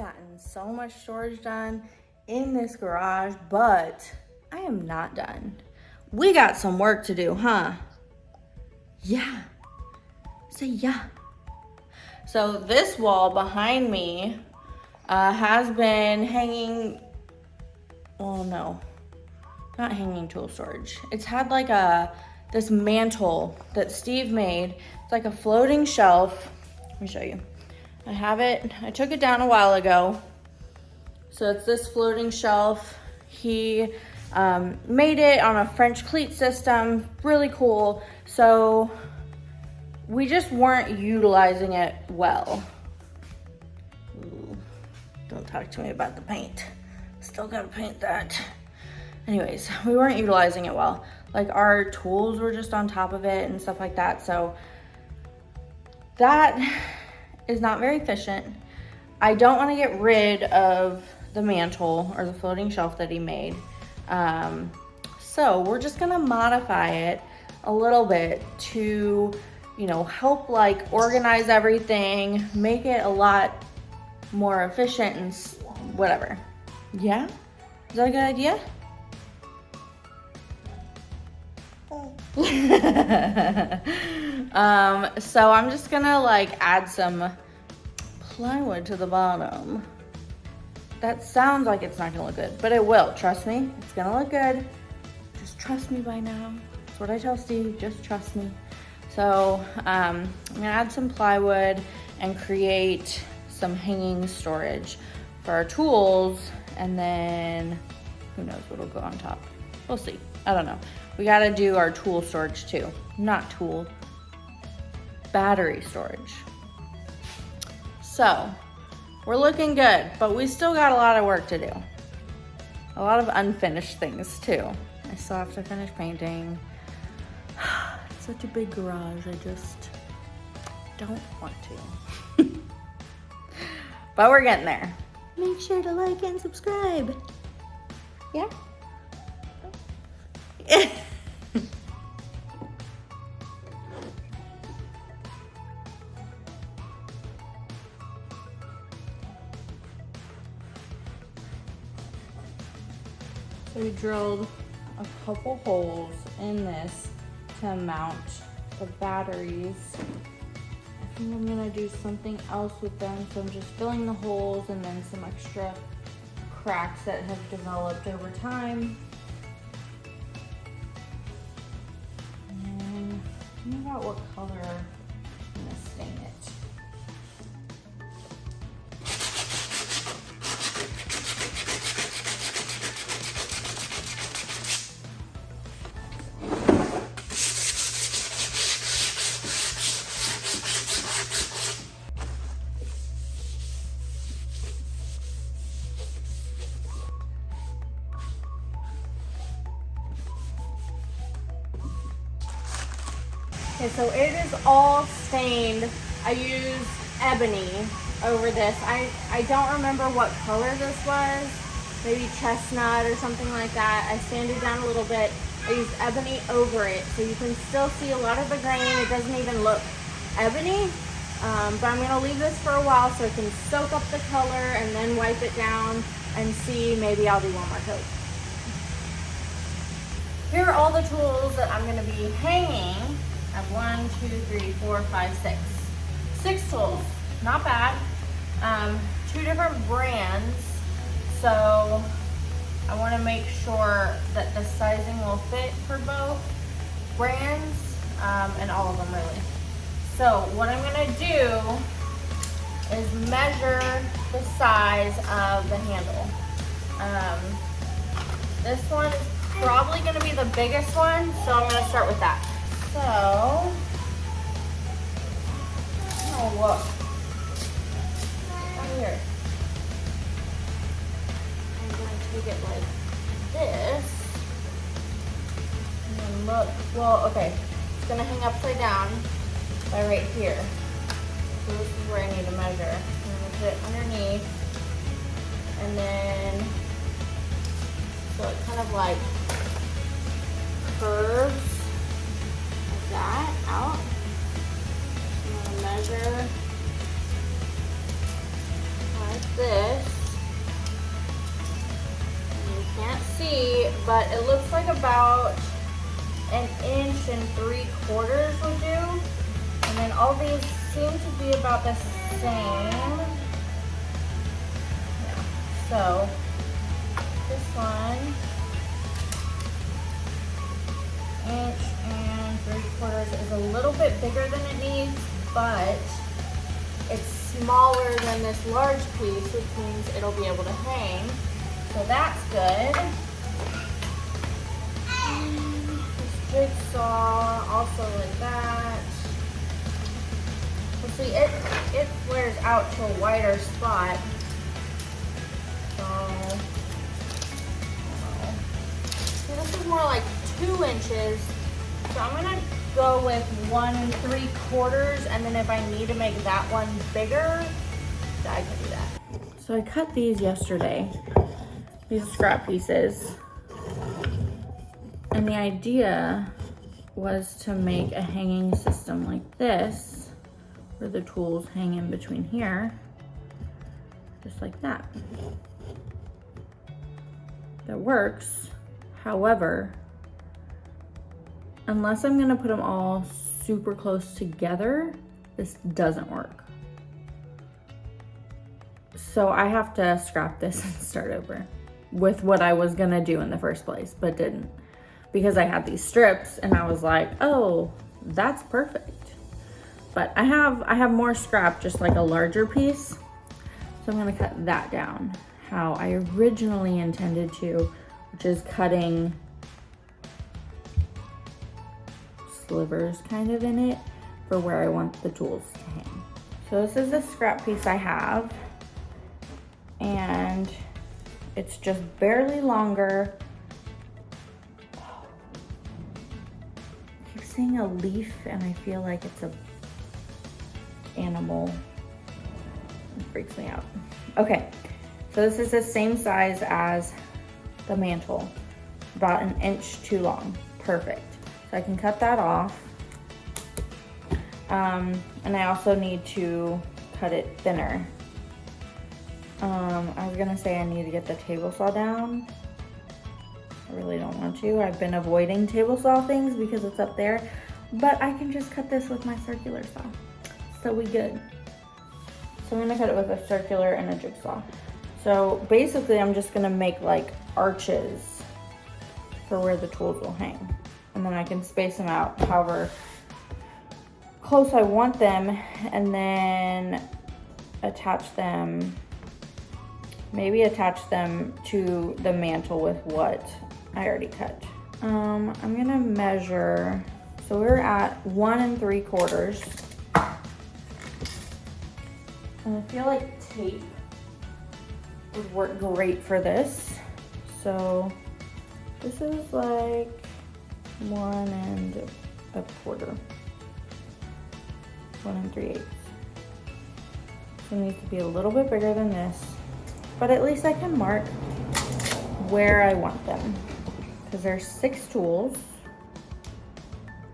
gotten so much storage done in this garage, but I am not done. We got some work to do, huh? Yeah. Say yeah. So this wall behind me has been hanging, well, no, not hanging tool storage. It's had like this mantle that Steve made. It's like a floating shelf. Let me show you. I have it, I took it down a while ago. So it's this floating shelf. He made it on a French cleat system, really cool. So we just weren't utilizing it well. Ooh, don't talk to me about the paint. Still gotta paint that. Anyways, we weren't utilizing it well. Like our tools were just on top of it and stuff like that. So that is not very efficient. I don't want to get rid of the mantle or the floating shelf that he made. So we're just gonna modify it a little bit to, you know, help like organize everything, make it a lot more efficient and whatever. Yeah? Is that a good idea? So I'm just gonna like add some plywood to the bottom. That sounds like it's not gonna look good, but it will, trust me, it's gonna look good. Just trust me by now. That's what I tell Steve, just trust me. So I'm gonna add some plywood and create some hanging storage for our tools, and then who knows what'll go on top. We'll see, I don't know. We gotta do our tool storage too. Not tool, battery storage. So we're looking good, but we still got a lot of work to do. A lot of unfinished things too. I still have to finish painting. It's such a big garage, I just don't want to. But we're getting there. Make sure to like and subscribe. Yeah? So we drilled a couple holes in this to mount the batteries. I think I'm gonna do something else with them, so I'm just filling the holes and then some extra cracks that have developed over time. And then think about what color I'm gonna stain it. Okay, so it is all stained. I used ebony over this. I don't remember what color this was. Maybe chestnut or something like that. I sanded down a little bit. I used ebony over it, so you can still see a lot of the grain. It doesn't even look ebony. But I'm gonna leave this for a while so it can soak up the color and then wipe it down and see, maybe I'll do one more coat. Here are all the tools that I'm gonna be hanging. I have 1, 2, 3, 4, 5, 6. 6 tools, not bad. 2 different brands. So I want to make sure that the sizing will fit for both brands, and all of them really. So what I'm gonna do is measure the size of the handle. This one is probably gonna be the biggest one, so I'm gonna start with that. So, oh look, right here. I'm going to take it like this, and then look, well, okay, it's gonna hang upside down by right here. So this is where I need to measure. I'm gonna put it underneath, and then, so it kind of like curves that out. I'm gonna measure like this. see, but it looks like about 1 3/4 inches would do. And then all these seem to be about the same. Yeah. So this one, 1 3/4 inches is a little bit bigger than it needs, but it's smaller than this large piece, which means it'll be able to hang. So that's good. This jigsaw, also like that. Well, see, it flares out to a wider spot. So, see, this is more like 2 inches. So I'm gonna go with 1 3/4, and then if I need to make that one bigger, I can do that. So I cut these yesterday, these scrap pieces, and the idea was to make a hanging system like this, where the tools hang in between here, just like that. That works. However, unless I'm gonna put them all super close together, this doesn't work. So I have to scrap this and start over with what I was gonna do in the first place, but didn't, because I had these strips and I was like, oh, that's perfect. But I have more scrap, just like a larger piece. So I'm gonna cut that down how I originally intended to, which is cutting slivers kind of in it for where I want the tools to hang. So this is the scrap piece I have, and it's just barely longer. I keep seeing a leaf and I feel like it's a animal. It freaks me out. Okay, so this is the same size as the mantle, about 1 inch too long. Perfect. So I can cut that off. And I also need to cut it thinner. I was gonna say I need to get the table saw down. I really don't want to. I've been avoiding table saw things because it's up there, but I can just cut this with my circular saw. So we good. So I'm gonna cut it with a circular and a jigsaw. So basically I'm just gonna make like arches for where the tools will hang. And then I can space them out however close I want them, and then attach them, maybe attach them to the mantle with what I already cut. I'm gonna measure, so we're at 1 3/4. And I feel like tape would work great for this. So this is like 1 1/4. 1 3/8. So it needs to be a little bit bigger than this, but at least I can mark where I want them, because there's 6 tools,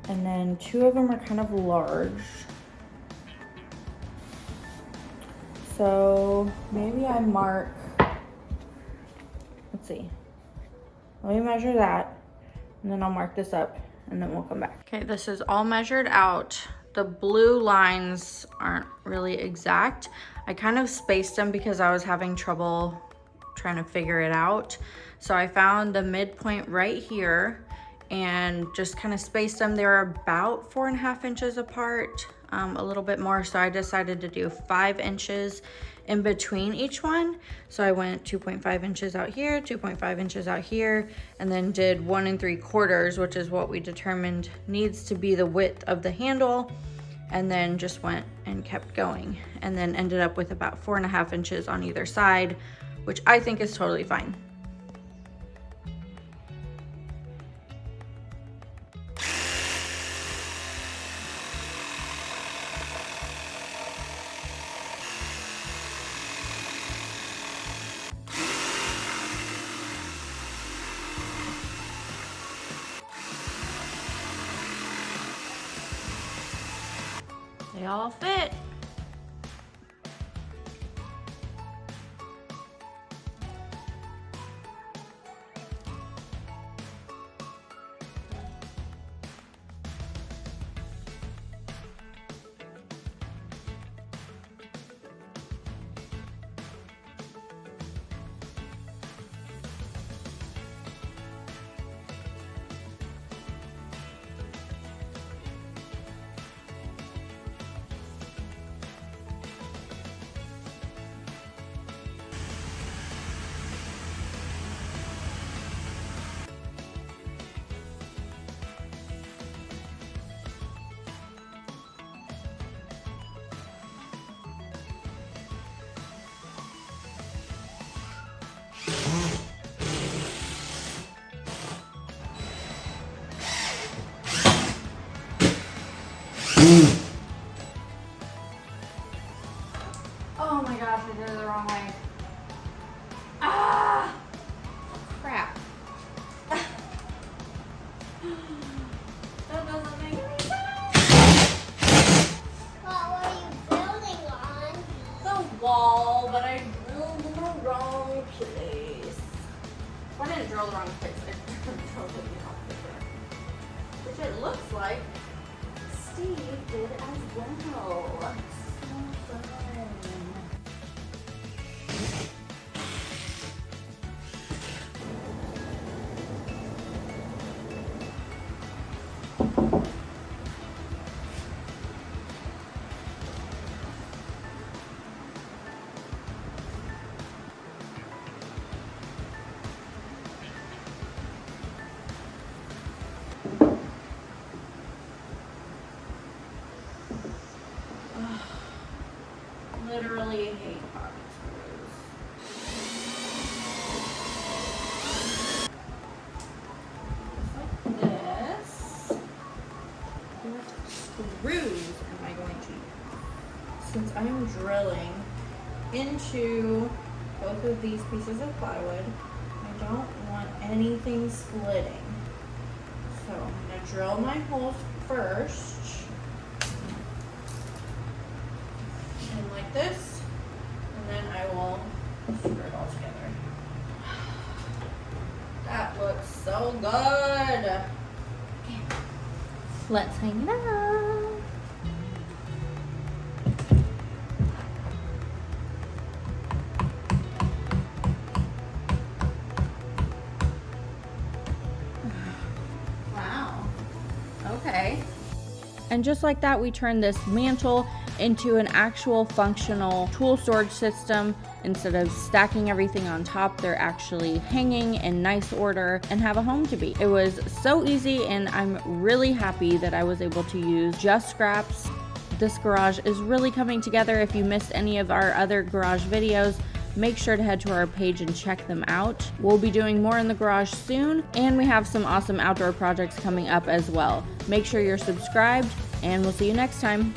and then 2 of them are kind of large. So maybe I mark, let's see, let me measure that, and then I'll mark this up, and then we'll come back. Okay, this is all measured out. The blue lines aren't really exact. I kind of spaced them because I was having trouble trying to figure it out. So I found the midpoint right here and just kind of spaced them. They were about 4.5 inches apart, a little bit more. So I decided to do 5 inches in between each one. So I went 2.5 inches out here, 2.5 inches out here, and then did 1 3/4, which is what we determined needs to be the width of the handle, and then just went and kept going, and then ended up with about 4.5 inches on either side, which I think is totally fine. They all fit. I didn't drill the wrong place. I drilled the opposite there. Which it looks like Steve did as well. So fun. Literally hate pocket screws. Just like this. What screws am I going to use? Since I am drilling into both of these pieces of plywood, I don't want anything splitting. So I'm going to drill my holes first. Like this, and then I will screw it all together. That looks so good. Okay. Let's hang it up. Wow. Okay. And just like that, we turned this mantle into an actual functional tool storage system. Instead of stacking everything on top, they're actually hanging in nice order and have a home to be. It was so easy, and I'm really happy that I was able to use just scraps. This garage is really coming together. If you missed any of our other garage videos, make sure to head to our page and check them out. We'll be doing more in the garage soon, and we have some awesome outdoor projects coming up as well. Make sure you're subscribed, and we'll see you next time.